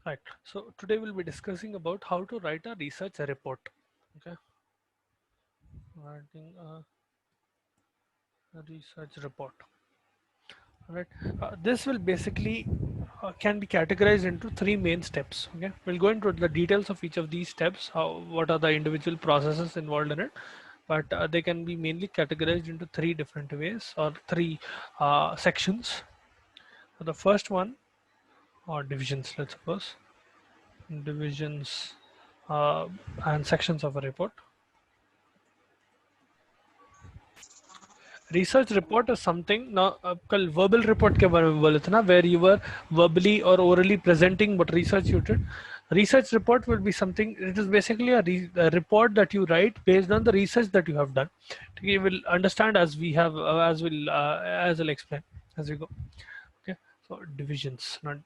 Right. So today we'll be discussing about how to write a research report. Okay. Writing a research report. All right. This will basically can be categorized into three main steps. Okay. We'll go into the details of each of these steps. What are the individual processes involved in it? But they can be mainly categorized into three different ways or three sections. So the first one, or divisions, let's suppose, divisions and sections of a report. Research report is something now कल verbal report के बारे में बोले थे ना, where you were verbally or orally presenting what research you did. Research report will be something, it is basically a report that you write based on the research that you have done. You will understand as we have as I'll explain as we go. Okay, so divisions, not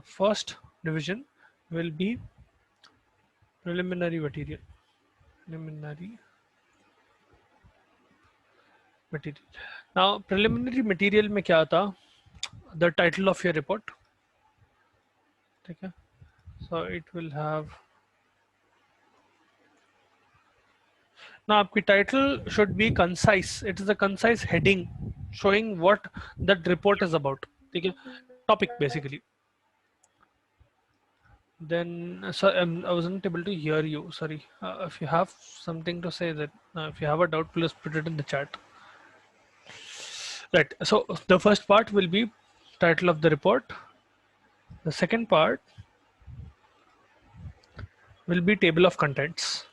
first division will be preliminary material. Preliminary material. Now preliminary material में क्या आता? The title of your report. Okay. So it will have, now आपकी title should be concise. It is a concise heading showing what that report is about. ठीक है, topic basically. Then so I wasn't able to hear you. Sorry. If you have something to say, that if you have a doubt, please put it in the chat. Right. So the first part will be title of the report. The second part will be table of contents.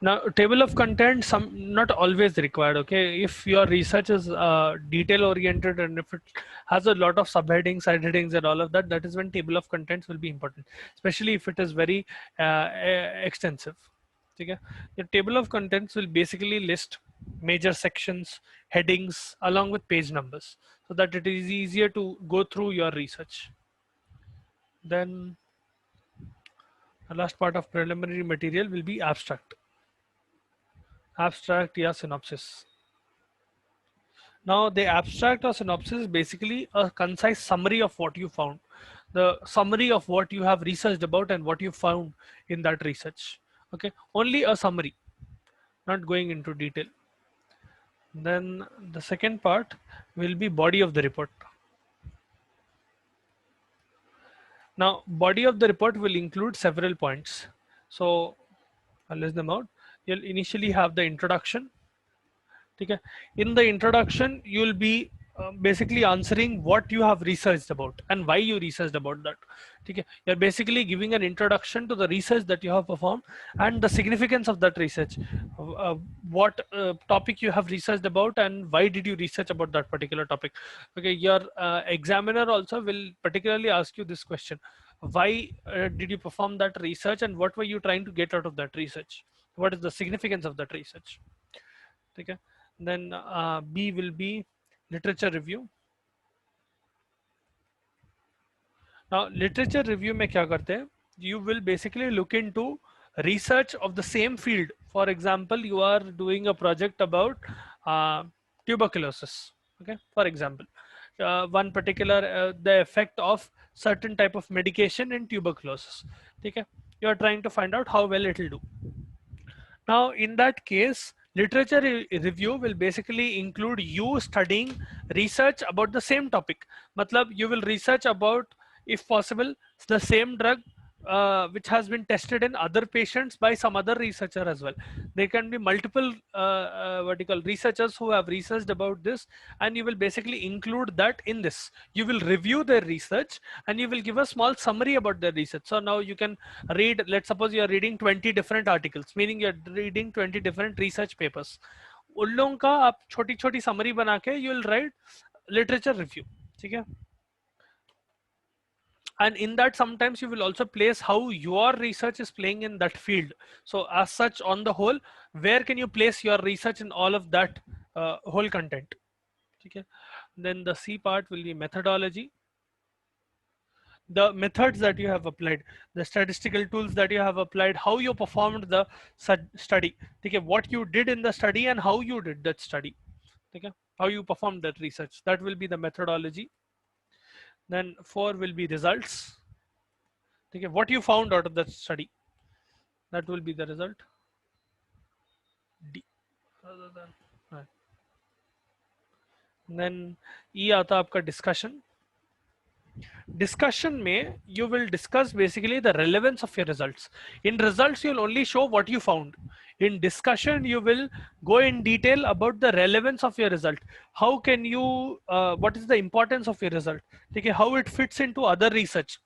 Now, table of content, some not always required. Okay, if your research is detail oriented and if it has a lot of subheadings, side headings, and all of that, that is when table of contents will be important, especially if it is very extensive. Okay, the table of contents will basically list major sections, headings, along with page numbers, so that it is easier to go through your research. Then, the last part of preliminary material will be abstract. Abstract, yeah, synopsis. Now, the abstract or synopsis is basically a concise summary of what you found, the summary of what you have researched about and what you found in that research. Okay, only a summary, not going into detail. Then the second part will be body of the report. Now, body of the report will include several points. So, I'll list them out. You'll initially have the introduction. Okay. In the introduction, you will be basically answering what you have researched about and why you researched about that. Okay. You're basically giving an introduction to the research that you have performed and the significance of that research. What topic you have researched about and why did you research about that particular topic. Okay. Your examiner also will particularly ask you this question: why did you perform that research and what were you trying to get out of that research? What is the significance of that research? Okay. Then B will be literature review. Now literature review में क्या करते हैं? You will basically look into research of the same field. For example, you are doing a project about uh, tuberculosis. Okay, for example, one particular the effect of certain type of medication in tuberculosis. Okay, you are trying to find out how well it will do. Now, in that case, literature review will basically include you studying research about the same topic. Matlab, you will research about, if possible, the same drug which has been tested in other patients by some other researcher as well. There can be multiple what you call researchers who have researched about this, and you will basically include that in this. You will review their research and you will give a small summary about their research. So now you can read, let's suppose you are reading 20 different articles, meaning you're reading 20 different research papers. उन लोगों का आप छोटी छोटी summary बना के you will write literature review. ठीक है? And in that sometimes you will also place how your research is playing in that field. So as such, on the whole, where can you place your research in all of that whole content? Okay. Then the C part will be methodology. the methods that you have applied, the statistical tools that you have applied, how you performed the study. Okay, what you did in the study and how you did that study. Okay, how you performed that research. That will be the methodology. Then 4 will be results. Okay, what you found out of that study. That will be the result. D. Rather than, right. Then E आता आपका discussion. Discussion में you will discuss basically the relevance of your results. In results you'll only show what you found. In discussion you will go in detail about the relevance of your result. How can you what is the importance of your result, okay, how it fits into other research.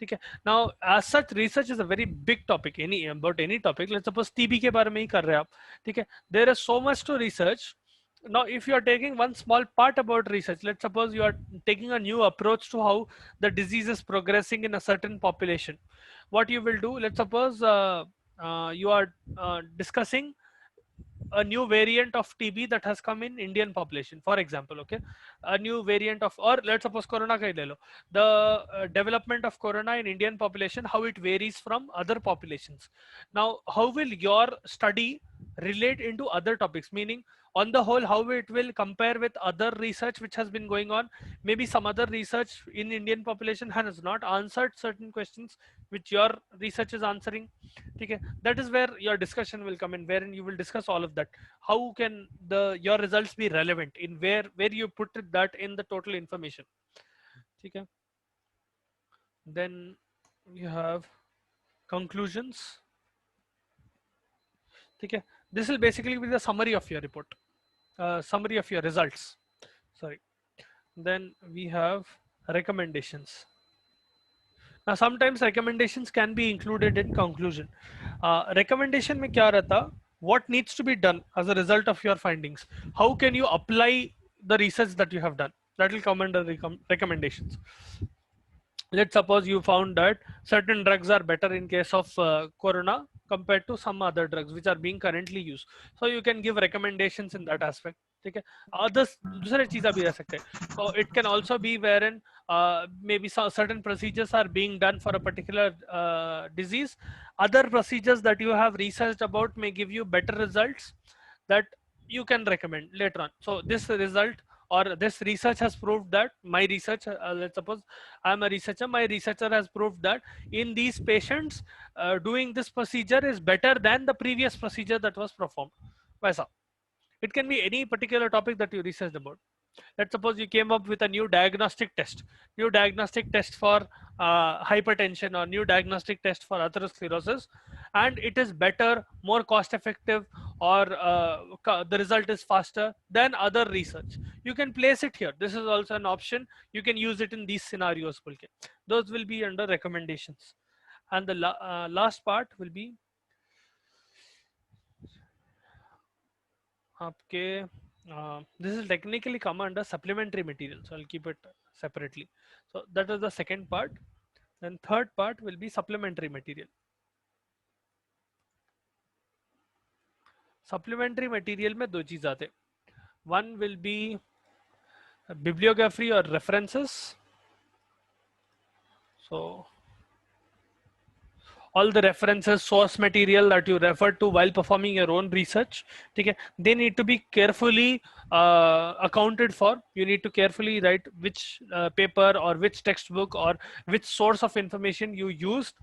Okay, now as such research is a very big topic. Any about any topic, let's suppose TB के बारे में ही कर रहे हैं आप, ठीक है, there is so much to research. Now if you are taking one small part about research, let's suppose you are taking a new approach to how the disease is progressing in a certain population, what you will do, let's suppose you are discussing a new variant of TB that has come in Indian population, for example, okay, a new variant of, or let's suppose Corona ka hi le lo, the development of Corona in Indian population, how it varies from other populations. Now, how will your study relate into other topics? Meaning, on the whole, how it will compare with other research which has been going on? Maybe some other research in Indian population has not answered certain questions which your research is answering. Okay, that is where your discussion will come in, wherein you will discuss all of that. How can the your results be relevant in where you put that in the total information. Okay, then you have conclusions. Okay, this will basically be the summary of your report, summary of your results, sorry. Then we have recommendations. Now sometimes recommendations can be included in conclusion. Recommendation में क्या रहता, what needs to be done as a result of your findings, how can you apply the research that you have done, that will come under recommendations. Let's suppose you found that certain drugs are better in case of corona compared to some other drugs which are being currently used, so you can give recommendations in that aspect. Okay, others दूसरे चीज़ें भी रह सकते हैं. So it can also be wherein maybe certain procedures are being done for a particular disease. Other procedures that you have researched about may give you better results that you can recommend later on. So this result or this research has proved that my research, let's suppose I'm a researcher, my researcher has proved that in these patients doing this procedure is better than the previous procedure that was performed. वैसा. It can be any particular topic that you researched about. Let's suppose you came up with a new diagnostic test for hypertension, or new diagnostic test for atherosclerosis, and it is better, more cost effective, or the result is faster than other research. You can place it here. This is also an option. You can use it in these scenarios. Those will be under recommendations. And the last part will be आपके this is technically come under supplementary material, so I'll keep it separately. So that is the second part. Then third part will be supplementary material. Supplementary material में दो चीज आते. One will be bibliography or references. So all the references, source material that you refer to while performing your own research, okay, they need to be carefully accounted for. You need to carefully write which paper or which textbook or which source of information you used.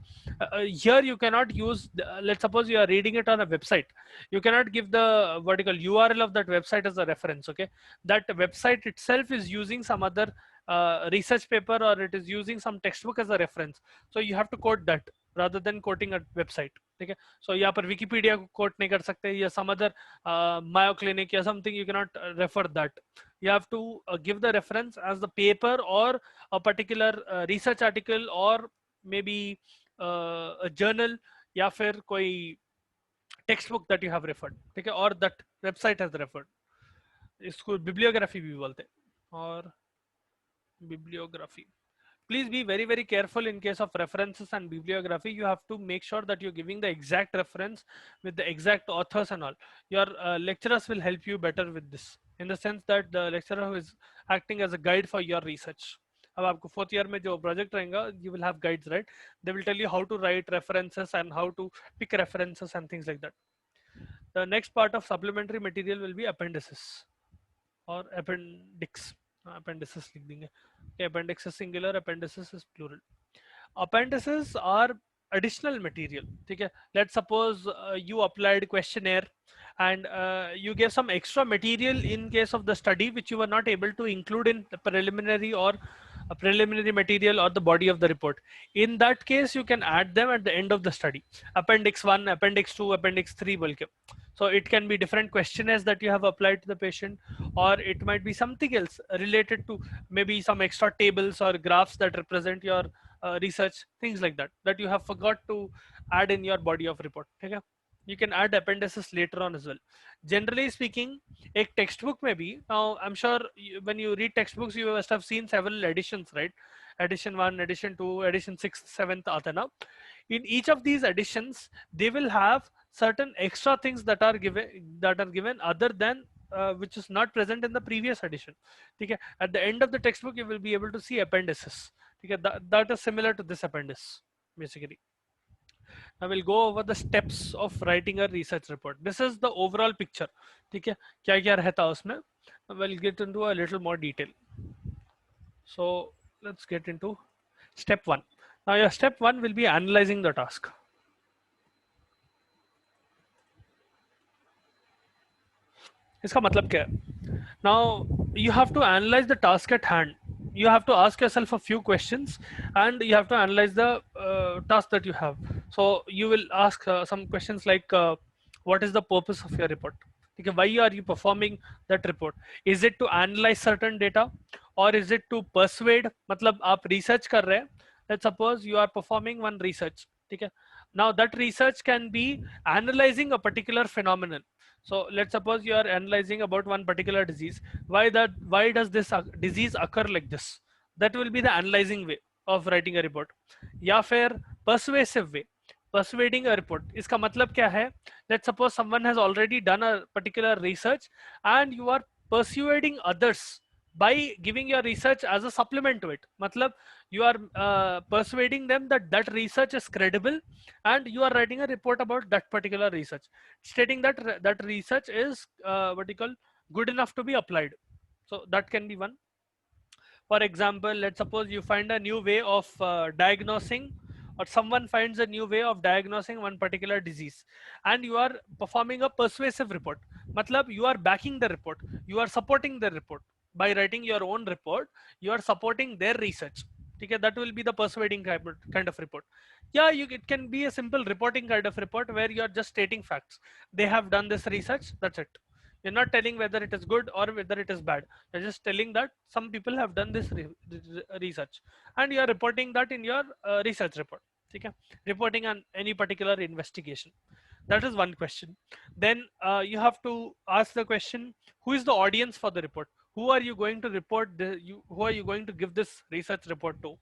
Here you cannot use, let's suppose you are reading it on a website. You cannot give the vertical URL of that website as a reference, okay? That website itself is using some other research paper, or it is using some textbook as a reference. So you have to quote that rather than quoting a website. ठीक है, so यहाँ पर Wikipedia को quote नहीं कर सकते, या some other Mayo Clinic या something, you cannot refer that. You have to give the reference as the paper or a particular research article, or maybe a journal, या फिर कोई textbook that you have referred, ठीक है, or that website has referred. इसको bibliography भी बोलते हैं, और bibliography. Please be very, very careful in case of references and bibliography. You have to make sure that you're giving the exact reference with the exact authors and all. Your lecturers will help you better with this, in the sense that the lecturer who is acting as a guide for your research. अब आपको fourth year में जो project रहेगा, you will have guides, right? They will tell you how to write references and how to pick references and things like that. The next part of supplementary material will be appendices or appendix. Appendices लिख देंगे. Okay, appendix is singular, appendices is plural. Appendices are additional material. ठीक है? Let's suppose you applied questionnaire and you gave some extra material in case of the study which you were not able to include in the preliminary or a preliminary material or the body of the report. In that case, you can add them at the end of the study. Appendix 1, Appendix 2, Appendix 3 बोल के. So it can be different questionnaires that you have applied to the patient, or it might be something else related to maybe some extra tables or graphs that represent your research, things like that, that you have forgot to add in your body of report. Okay? You can add appendices later on as well. Generally speaking, एक textbook में भी, now I'm sure when you read textbooks, you must have seen several editions, right? Edition 1, edition 2, edition 6th, 7th आता है ना. In each of these editions, they will have certain extra things that are given other than which is not present in the previous edition. ठीक है? At the end of the textbook, you will be able to see appendices. ठीक है? That is similar to this appendix, basically. I will go over the steps of writing a research report. This is the overall picture. ठीक है? क्या क्या रहता है उसमें? We'll get into a little more detail. So let's get into step 1. Now your step 1 will be analyzing the task. इसका मतलब क्या है? Now you have to analyze the task at hand. You have to ask yourself a few questions and you have to analyze the task that you have. So you will ask some questions like what is the purpose of your report? Okay, why are you performing that report? Is it to analyze certain data or is it to persuade? मतलब आप research कर रहे हैं. Let's suppose you are performing one research. ठीक है? Now that research can be analyzing a particular phenomenon. So let's suppose you are analyzing about one particular disease. Why does this disease occur like this? That will be the analyzing way of writing a report. या फिर persuasive way, persuading a report. इसका मतलब क्या है? Let's suppose someone has already done a particular research and you are persuading others by giving your research as a supplement to it. मतलब you are persuading them that that research is credible and you are writing a report about that particular research, stating that that research is what you call good enough to be applied. So that can be one. For example, let's suppose you find a new way of diagnosing, or someone finds a new way of diagnosing one particular disease and you are performing a persuasive report. Matlab you are backing the report, you are supporting the report by writing your own report, you are supporting their research. Okay, that will be the persuading kind of report. Yeah, it can be a simple reporting kind of report where you are just stating facts. They have done this research, that's it. You're not telling whether it is good or whether it is bad. You're just telling that some people have done this research and you are reporting that in your research report. Okay? Reporting on any particular investigation. That is one question. Then you have to ask the question, who is the audience for the report? Who are you going to report who are you going to give this research report to?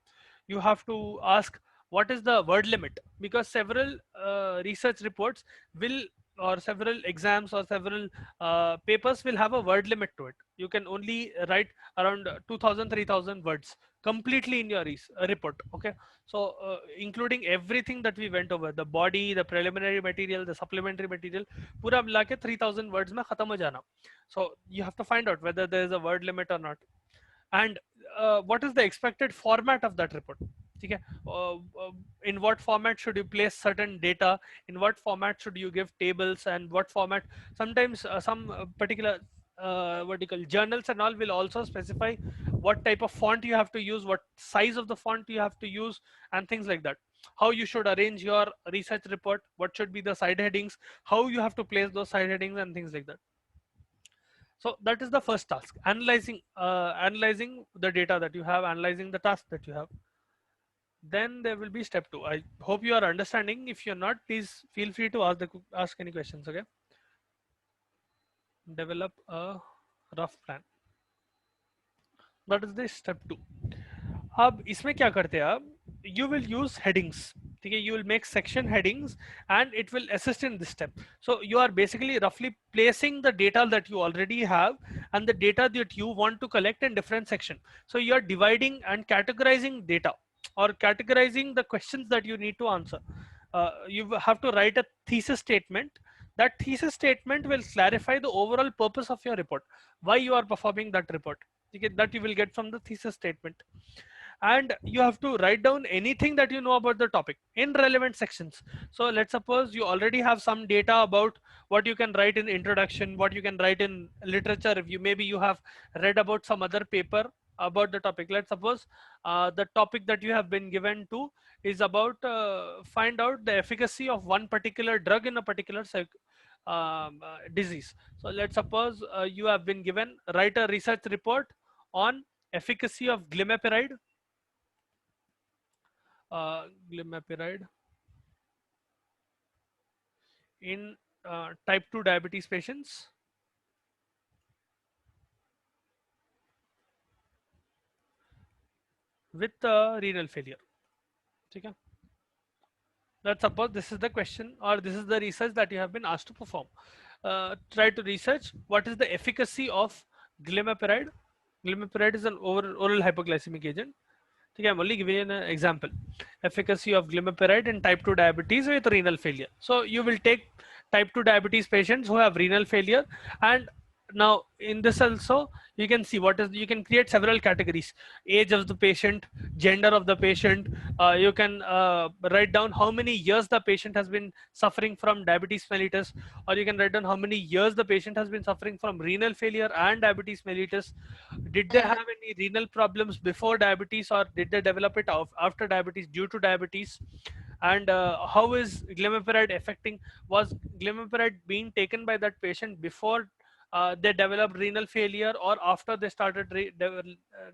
You have to ask what is the word limit, because several research reports will, or several exams or several papers will have a word limit to it. You can only write around 2000 3000 words completely in your report. Okay, so including everything that we went over, the body, the preliminary material, the supplementary material, पूरा मिला के 3000 words में खत्म हो जाना. So you have to find out whether there is a word limit or not, and what is the expected format of that report. Okay, in what format should you place certain data, in what format should you give tables, and what format. Sometimes some particular what you call journals and all will also specify what type of font you have to use, what size of the font you have to use, and things like that. How you should arrange your research report, what should be the side headings, how you have to place those side headings, and things like that. So that is the first task, analyzing the data that you have, analyzing the task that you have. Then there will be step 2. I hope you are understanding. If you're not, please feel free to ask any questions. Okay, develop a rough plan. That is the step 2. अब इसमें क्या करते हैं आप, you will use headings. Okay, you will make section headings and it will assist in this step. So you are basically roughly placing the data that you already have and the data that you want to collect in different section. So you are dividing and categorizing data or categorizing the questions that you need to answer. You have to write a thesis statement. That thesis statement will clarify the overall purpose of your report, why you are performing that report. Okay, that you will get from the thesis statement. And you have to write down anything that you know about the topic in relevant sections. So let's suppose you already have some data about what you can write in introduction, what you can write in literature review. Maybe you have read about some other paper about the topic. Let's suppose the topic that you have been given to is about find out the efficacy of one particular drug in a particular disease. So let's suppose you have been given write a research report on efficacy of glimepiride in type 2 diabetes patients with renal failure. Okay? Let's suppose this is the question or this is the research that you have been asked to perform. Try to research what is the efficacy of glimepiride. Glimepiride is an oral hypoglycemic agent. Okay, I'm only giving you an example. Efficacy of glimepiride in type 2 diabetes with renal failure. So you will take type 2 diabetes patients who have renal failure, and now in this also you can see what is, you can create several categories: age of the patient, gender of the patient. You can write down how many years the patient has been suffering from diabetes mellitus, or you can write down how many years the patient has been suffering from renal failure and diabetes mellitus. Did they have any renal problems before diabetes, or did they develop it after diabetes due to diabetes? And how is glimepiride affecting, was glimepiride being taken by that patient before they developed renal failure or after they started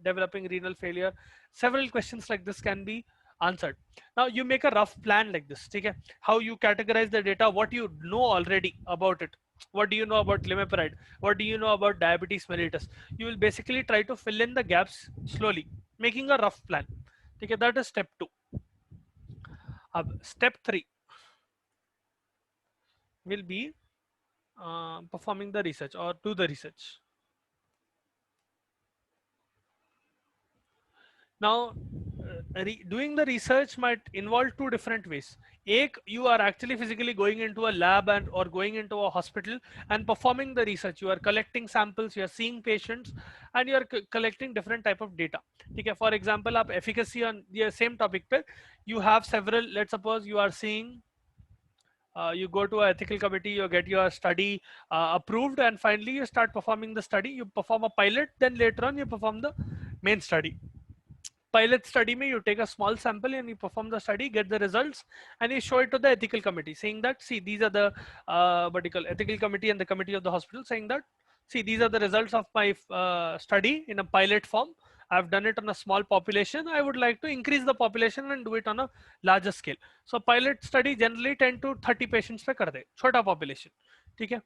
developing renal failure? Several questions like this can be answered. Now you make a rough plan like this. Okay, how you categorize the data, what you know already about it. What do you know about glimepiride? What do you know about diabetes mellitus? You will basically try to fill in the gaps slowly, making a rough plan. Okay, that is step 2. Step 3 will be performing the research or do the research. Now, doing the research might involve two different ways. Ek, you are actually physically going into a lab and or going into a hospital and performing the research. You are collecting samples, you are seeing patients, and you are collecting different type of data. Okay, for example, आप efficacy on the same topic पे, you have several. Let's suppose you are seeing. You go to an ethical committee, you get your study approved, and finally you start performing the study. You perform a pilot, then later on you perform the main study. Pilot study में you take a small sample and you perform the study, get the results, and you show it to the ethical committee, saying that, see, these are the vertical ethical committee and the committee of the hospital, saying that, see, these are the results of my study in a pilot form. I've done it on a small population. I would like to increase the population and do it on a larger scale. So pilot study generally 10 to 30 patients पे कर दे, छोटा population, ठीक है?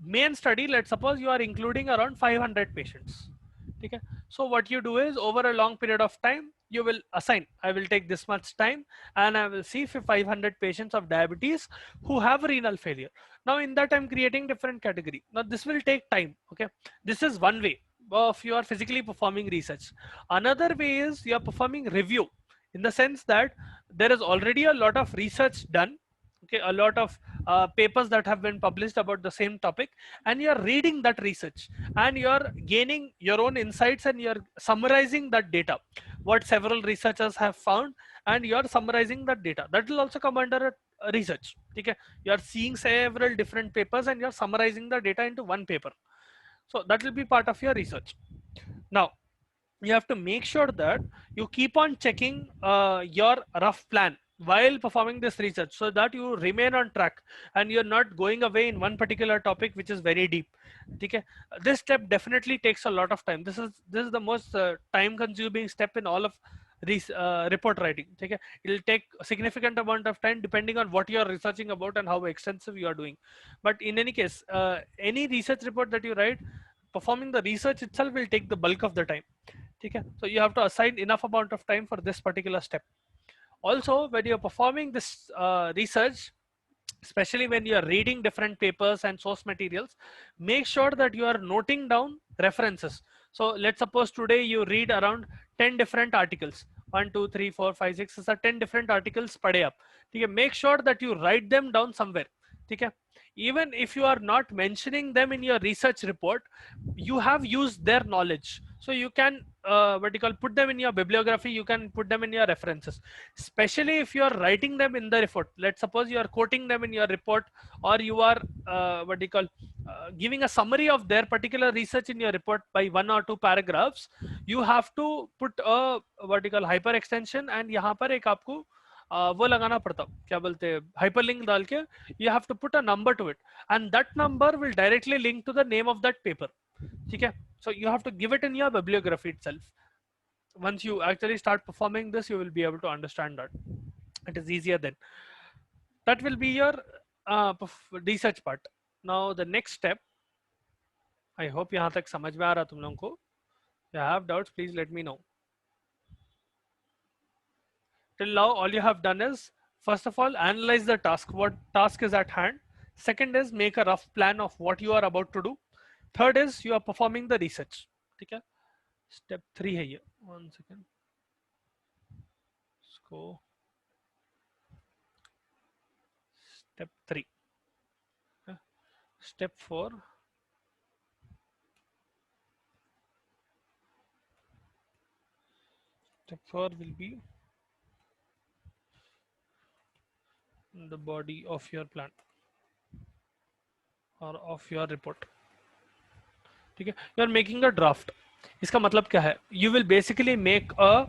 Main study, let's suppose you are including around 500 patients. Okay, so what you do is over a long period of time you will assign, I will take this much time and I will see 500 patients of diabetes who have renal failure. Now in that I'm creating different category. Now this will take time. Okay, this is one way of you are physically performing research. Another way is you are performing review, in the sense that there is already a lot of research done. Okay, a lot of papers that have been published about the same topic, and you're reading that research and you're gaining your own insights and you're summarizing that data, what several researchers have found, and you're summarizing that data. That will also come under a research. Okay, you're seeing several different papers and you're summarizing the data into one paper. So that will be part of your research. Now you have to make sure that you keep on checking your rough plan while performing this research, so that you remain on track and you're not going away in one particular topic which is very deep. Okay, this step definitely takes a lot of time. This is the most time consuming step in all of these report writing. Okay, it will take a significant amount of time depending on what you are researching about and how extensive you are doing. But in any case, any research report that you write, performing the research itself will take the bulk of the time. ठीक है. So you have to assign enough amount of time for this particular step. Also, when you're performing this research, especially when you are reading different papers and source materials, make sure that you are noting down references. So let's suppose today you read around 10 different articles, 1 2 3 4 5 6 these are 10 different articles पढ़े आप. ठीक है, make sure that you write them down somewhere. ठीक है, even if you are not mentioning them in your research report, you have used their knowledge, so you can what you call put them in your bibliography, you can put them in your references, especially if you are writing them in the report. Let's suppose you are quoting them in your report, or you are what you call giving a summary of their particular research in your report by 1 or 2 paragraphs. You have to put a what you call hyper extension, and यहाँ पर एक आपको वो लगाना पड़ता, क्या बोलते हैं, hyperlink डाल के you have to put a number to it, and that number will directly link to the name of that paper. ठीक है, so you have to give it in your bibliography itself. Once you actually start performing this, you will be able to understand that it is easier then. That will be your research part. Now the next step, I hope यहाँ तक समझ में आ रहा तुम लोगों को. If you have doubts, please let me know. Till now, all you have done is, first of all, analyze the task, what task is at hand. Second is make a rough plan of what you are about to do. Third is you are performing the research. ठीक है, step 3 है ये. 1 second. Let's go. Step 3. Step 4. Step 4 will be the body of your plan or of your report. ठीक है, you are making a draft. इसका मतलब क्या है? You will basically make a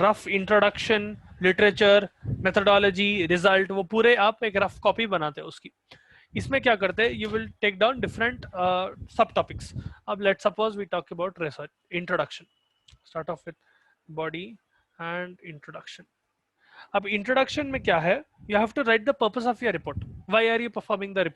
rough introduction, literature, methodology, result, वो पूरे आप एक rough copy बनाते हैं उसकी. इसमें क्या करते हैं? You will take down different subtopics. अब let's suppose we talk about research introduction. Start off with body and introduction. अब इंट्रोडक्शन में क्या है? You have to write the purpose of your report. Why are you performing the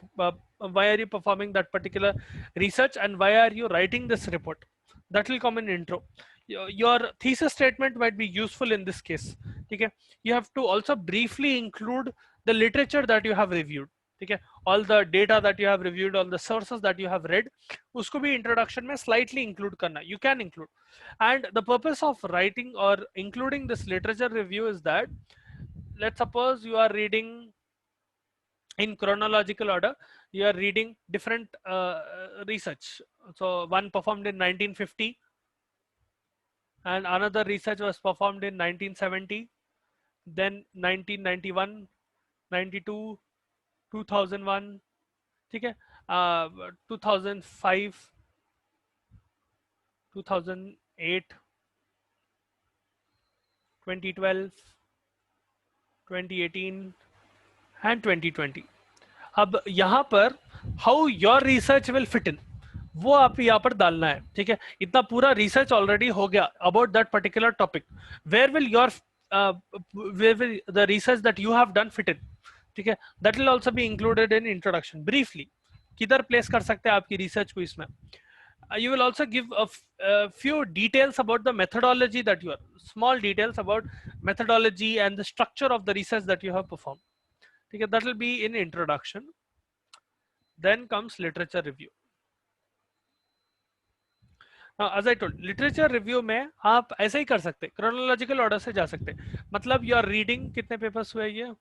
why are you performing that particular research, and why are you writing this report? That will come in intro. Your thesis statement might be useful in this case. ठीक है, you have to also briefly include the literature that you have reviewed. ठीक है, all the data that you have reviewed, all the sources that you have read, उसको भी introduction में slightly include करना. You can include. And the purpose of writing or including this literature review is that, let's suppose you are reading in chronological order, you are reading different research. So one performed in 1950, and another research was performed in 1970, then 1991, 92, 2001, ठीक है, 2005, 2008, 2012, 2018 and 2020. अब यहाँ पर how your research will fit in, वो आप यहाँ पर डालना है. ठीक है, इतना पूरा रिसर्च ऑलरेडी हो गया about that particular topic. Where will your where will the research that you have done fit in. ठीक है, that will also be included in introduction. Briefly किधर प्लेस कर सकते हैं आपकी रिसर्च को इसमें. You will also give a few details about the methodology that you are, small details about methodology and the structure of the research that you have performed. Okay, that will be in introduction. Then comes literature review. Now, as I told, literature review में आप ऐसे ही कर सकते, chronological order से जा सकते. मतलब you are reading, कितने papers हुए ये?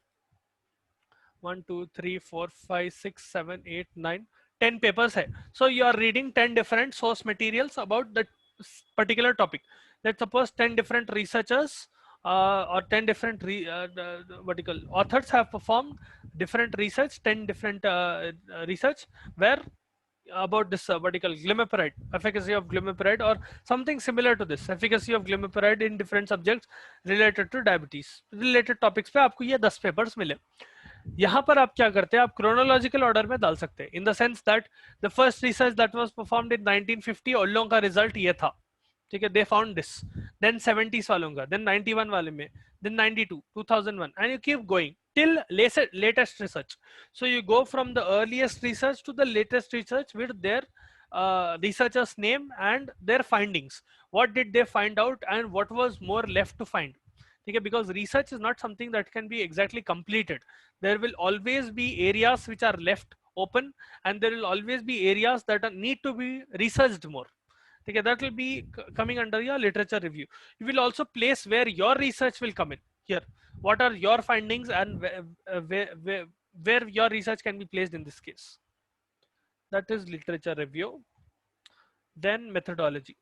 1 2 3 4 5 6 7 8 9 10 papers hai. So you are reading 10 different source materials about that particular topic. Let's suppose 10 different researchers or 10 different authors have performed different research, 10 different research where about this glimepiride, efficacy of glimepiride or something similar to this, efficacy of glimepiride in different subjects related to diabetes, related topics पे आपको ये 10 papers मिले. यहाँ पर आप क्या करते हैं? आप क्रोनोलॉजिकल ऑर्डर में डाल सकते हैं, in the sense that the first research that was performed in 1950 उन लोगों का रिजल्ट ये था. ठीक है, they found this. Then 70s वालों का, देन 91 वाले में, then 92, 2001, and you keep going till latest research. So you go from the earliest research to the latest research with their researcher's name and their findings. What did they find out and what was more left to find? Okay, because research is not something that can be exactly completed. There will always be areas which are left open, and there will always be areas that need to be researched more. Okay, that will be coming under your literature review. You will also place where your research will come in here. What are your findings and where your research can be placed in this case? That is literature review. Then methodology.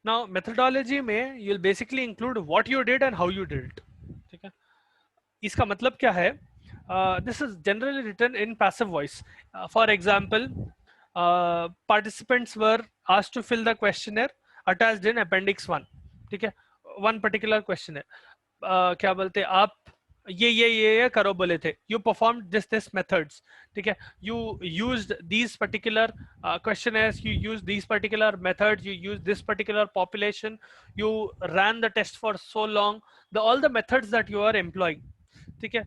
Now methodology में you'll basically include what you did and how you did it. ठीक है? इसका मतलब क्या है? This is generally written in passive voice. For example, participants were asked to fill the questionnaire attached in appendix 1. ठीक है? One particular questionnaire. क्या बोलते हैं आप ये करो बोले थे. You performed this methods. ठीक है? You used these particular questionnaires. You used these particular methods. You used this particular population. You ran the test for so long. All the methods that you are employing. ठीक है?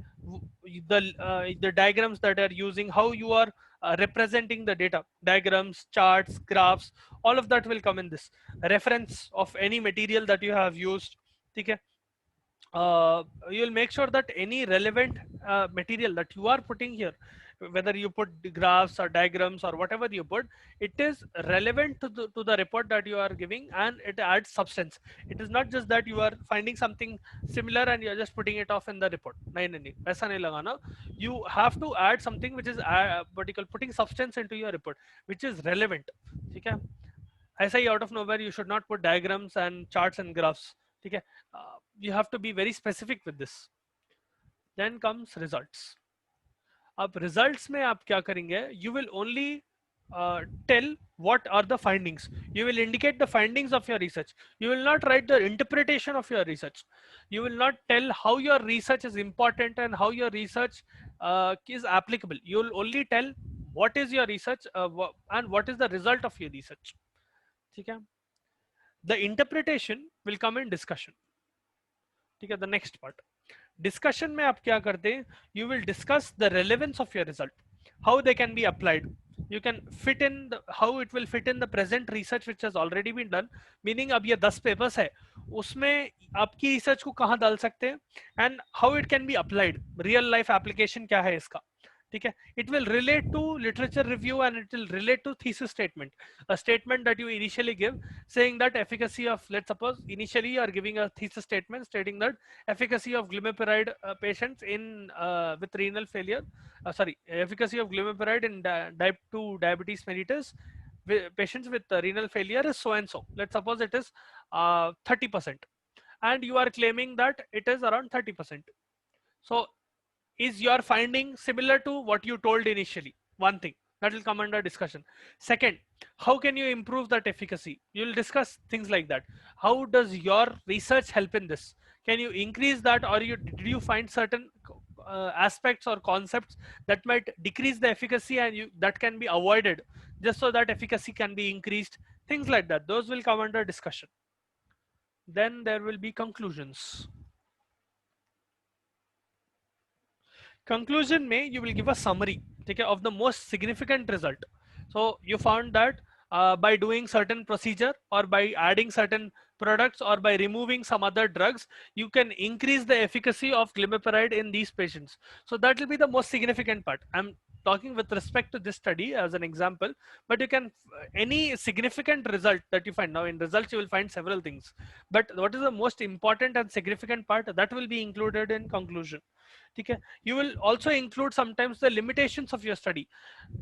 The diagrams that are using, how you are representing the data, diagrams, charts, graphs, all of that will come in this. Reference of any material that you have used. ठीक है? You'll make sure that any relevant material that you are putting here, whether you put graphs or diagrams or whatever you put, it is relevant to the report that you are giving, and it adds substance. It is not just that you are finding something similar and you are just putting it off in the report. नहीं, ऐसा नहीं लगाना. You have to add something which is putting substance into your report, which is relevant. ठीक है? ऐसा ही out of nowhere you should not put diagrams and charts and graphs. ठीक है? You have to be very specific with this. Then comes results. अब results में आप क्या करेंगे? You will only tell what are the findings. You will indicate the findings of your research. You will not write the interpretation of your research. You will not tell how your research is important and how your research is applicable. You will only tell what is your research and what is the result of your research. ठीक है? The interpretation will come in discussion. ठीक है? The next part. Discussion में आप क्या करते हैं? You will discuss the relevance of your result, how they can be applied. You can fit in how it will fit in the present research which has already been done. Meaning अब ये 10 papers है, उसमें आपकी research को कहाँ डाल सकते हैं, and how it can be applied. Real life application क्या है इसका? ठीक है? It will relate to literature review and it will relate to thesis statement. A statement that you initially give saying that efficacy of, let's suppose initially you are giving a thesis statement stating that efficacy of glimepiride patients in with renal failure, efficacy of glimepiride in type 2 diabetes mellitus patients with renal failure is so and so. Let's suppose it is 30%, and you are claiming that it is around 30%. So is your finding similar to what you told initially? One thing that will come under discussion. Second, how can you improve that efficacy? You'll discuss things like that. How does your research help in this? Can you increase that, or did you find certain aspects or concepts that might decrease the efficacy and that can be avoided just so that efficacy can be increased? Things like that. Those will come under discussion. Then there will be conclusions. Conclusion may you will give a summary, okay, of the most significant result. So you found that by doing certain procedure or by adding certain products or by removing some other drugs, you can increase the efficacy of glimepiride in these patients. So that will be the most significant part. I'm talking with respect to this study as an example, but you can any significant result that you find. Now in results you will find several things, but what is the most important and significant part that will be included in conclusion. Okay. You will also include sometimes the limitations of your study.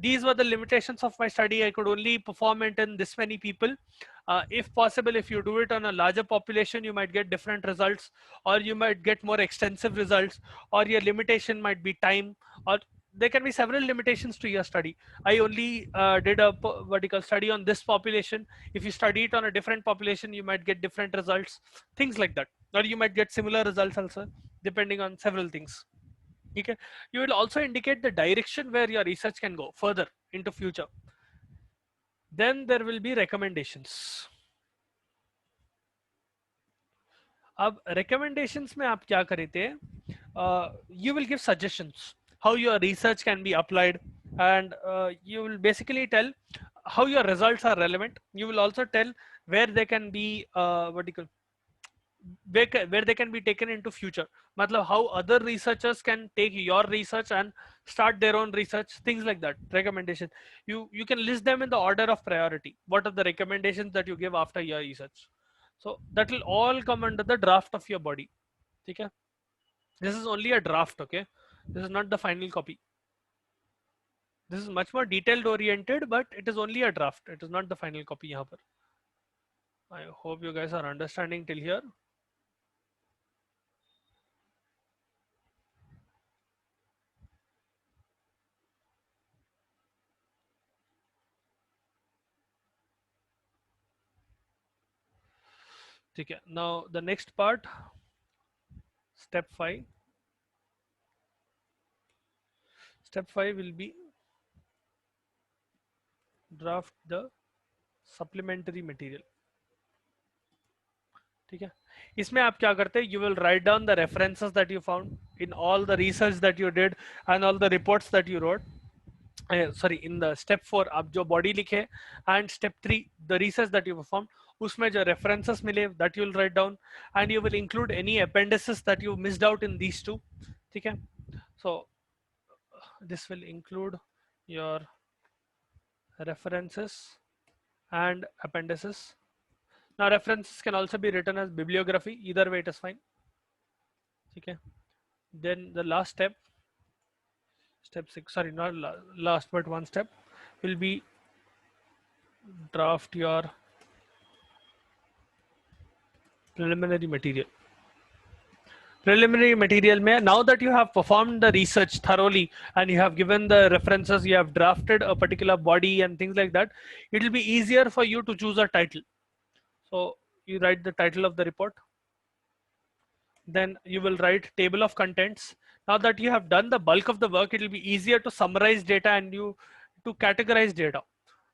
These were the limitations of my study. I could only perform it in this many people. If possible, if you do it on a larger population, you might get different results, or you might get more extensive results, or your limitation might be time, or there can be several limitations to your study. I only did a vertical study on this population. If you study it on a different population, you might get different results, things like that. Or you might get similar results also, depending on several things. Okay. You will also indicate the direction where your research can go further into future. Then there will be recommendations. अब recommendations में आप क्या करते हैं? You will give suggestions how your research can be applied and you will basically tell how your results are relevant. You will also tell where they can be what do you call, where they can be taken into future. Matlab how other researchers can take your research and start their own research, things like that. Recommendation, you can list them in the order of priority. What are the recommendations that you give after your research? So that will all come under the draft of your body. Okay, this is only a draft. Okay, this is not the final copy. This is much more detailed oriented, but it is only a draft. It is not the final copy यहाँ पर. I hope you guys are understanding till here. Okay. Now the next part, step 5. Step 5 will be draft the supplementary material. ठीक है, इसमें आप क्या करते हैं, you will write down the references that you found in all the research that you did and all the reports that you wrote. Sorry, in the step 4 आप जो body लिखे, and step 3 the research that you performed, उसमें जो references मिले that you will write down, and you will include any appendices that you missed out in these two. ठीक है, so this will include your references and appendices. Now references can also be written as bibliography, either way it is fine. Okay, then the last step, step 6, sorry, not last but one step, will be draft your preliminary material. Preliminary material mein, now that you have performed the research thoroughly and you have given the references, you have drafted a particular body and things like that, it will be easier for you to choose a title. So you write the title of the report, then you will write table of contents. Now that you have done the bulk of the work, it will be easier to summarize data and you to categorize data.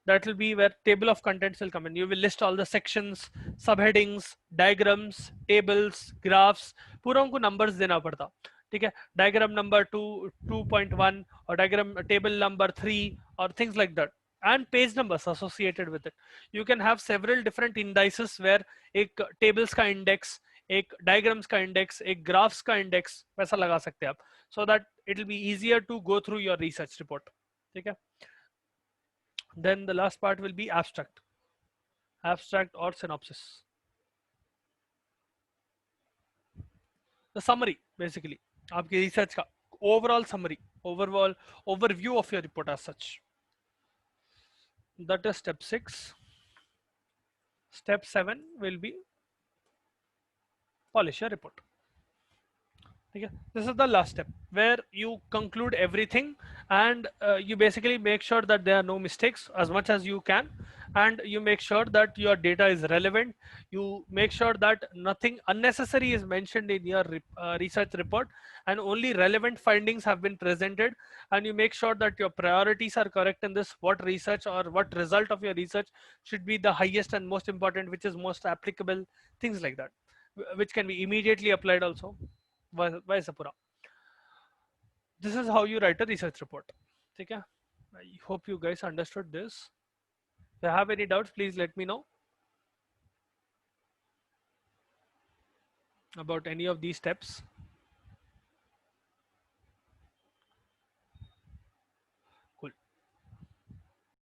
That will be where table of contents will come in. You will list all the sections, subheadings, diagrams, tables, graphs. पूरा उनको numbers देना पड़ता. ठीक है, diagram number 2, 2.1 or diagram table number 3 or things like that, and page numbers associated with it. You can have several different indices where एक tables का index, एक diagrams का index, एक graphs का index वैसा लगा सकते हैं आप, so that it will be easier to go through your research report. ठीक है, then the last part will be abstract or synopsis, the summary basically आपकी research का overall summary, overall overview of your report as such. That is step 6. Step 7 will be polish your report. Okay, this is the last step where you conclude everything, and you basically make sure that there are no mistakes as much as you can, and you make sure that your data is relevant. You make sure that nothing unnecessary is mentioned in your research report, and only relevant findings have been presented, and you make sure that your priorities are correct in this, what research or what result of your research should be the highest and most important, which is most applicable, things like that, which can be immediately applied also. वैसा पूरा. This is how you write a research report. ठीक है, I hope you guys understood this. If you have any doubts, please let me know about any of these steps.